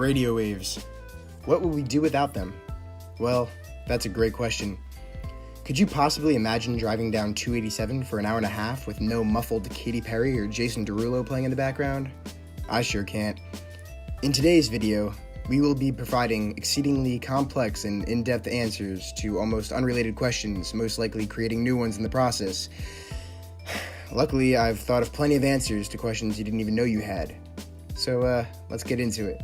Radio waves. What would we do without them? Well, that's a great question. Could you possibly imagine driving down 287 for an hour and a half with no muffled Katy Perry or Jason Derulo playing in the background? I sure can't. In today's video, we will be providing exceedingly complex and in-depth answers to almost unrelated questions, most likely creating new ones in the process. Luckily, I've thought of plenty of answers to questions you didn't even know you had. So, let's get into it.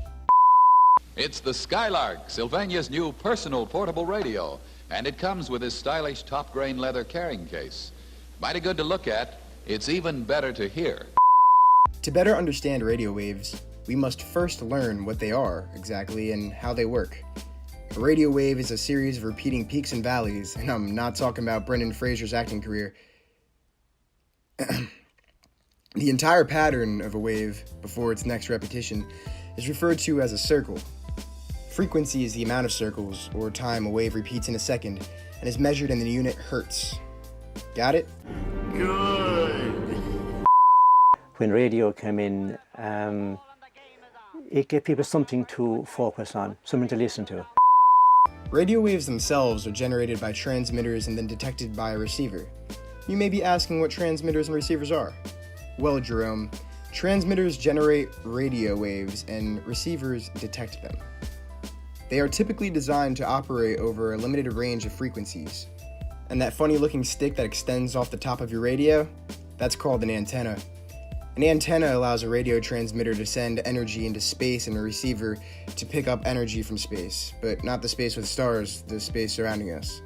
It's the Skylark, Sylvania's new personal portable radio, and it comes with this stylish top-grain leather carrying case. Mighty good to look at, it's even better to hear. To better understand radio waves, we must first learn what they are exactly and how they work. A radio wave is a series of repeating peaks and valleys, and I'm not talking about Brendan Fraser's acting career. The entire pattern of a wave, before its next repetition, is referred to as a circle. Frequency is the amount of circles, or time a wave repeats in a second, and is measured in the unit hertz. Got it? Good. When radio came in, it gave people something to focus on, something to listen to. Radio waves themselves are generated by transmitters and then detected by a receiver. You may be asking what transmitters and receivers are. Well, Jerome, transmitters generate radio waves and receivers detect them. They are typically designed to operate over a limited range of frequencies. And that funny looking stick that extends off the top of your radio, that's called an antenna. An antenna allows a radio transmitter to send energy into space and a receiver to pick up energy from space, but not the space with stars, the space surrounding us.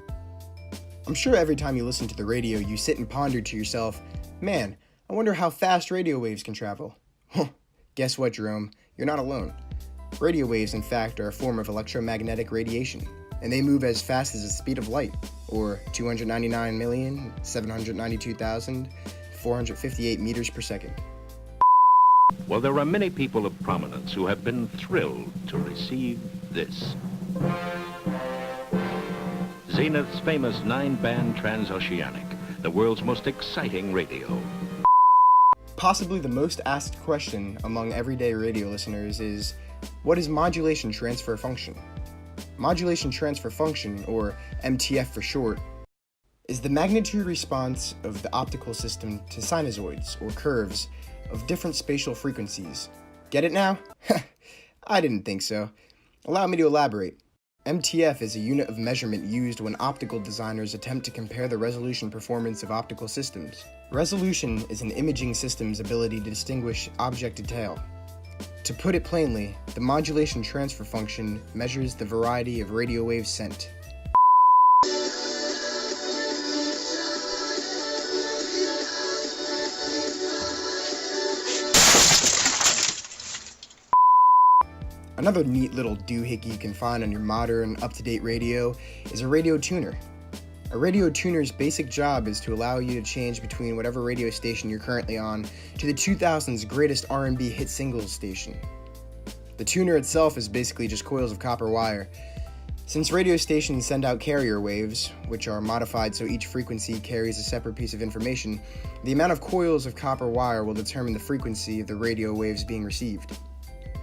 I'm sure every time you listen to the radio, you sit and ponder to yourself, man, I wonder how fast radio waves can travel. Guess what, Jerome? You're not alone. Radio waves, in fact, are a form of electromagnetic radiation, and they move as fast as the speed of light, or 299,792,458 meters per second. Well, there are many people of prominence who have been thrilled to receive this. Zenith's famous 9-band transoceanic, the world's most exciting radio. Possibly the most asked question among everyday radio listeners is, what is modulation transfer function? Modulation transfer function, or MTF for short, is the magnitude response of the optical system to sinusoids, or curves, of different spatial frequencies. Get it now? I didn't think so. Allow me to elaborate. MTF is a unit of measurement used when optical designers attempt to compare the resolution performance of optical systems. Resolution is an imaging system's ability to distinguish object detail. To put it plainly, the modulation transfer function measures the variety of radio waves sent. Another neat little doohickey you can find on your modern, up-to-date radio is a radio tuner. A radio tuner's basic job is to allow you to change between whatever radio station you're currently on to the 2000s greatest R&B hit singles station. The tuner itself is basically just coils of copper wire. Since radio stations send out carrier waves, which are modified so each frequency carries a separate piece of information, the amount of coils of copper wire will determine the frequency of the radio waves being received.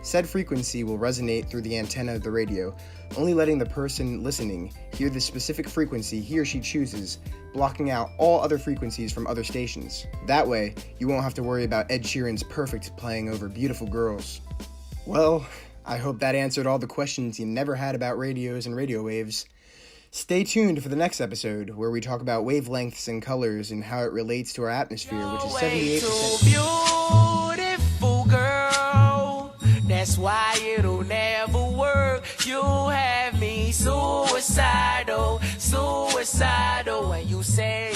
Said frequency will resonate through the antenna of the radio, only letting the person listening hear the specific frequency he or she chooses, blocking out all other frequencies from other stations. That way, you won't have to worry about Ed Sheeran's Perfect playing over beautiful girls. Well, I hope that answered all the questions you never had about radios and radio waves. Stay tuned for the next episode, where we talk about wavelengths and colors and how it relates to our atmosphere, which is 78%. Beautiful girl, that's why it'll never work. You have me suicidal, when you say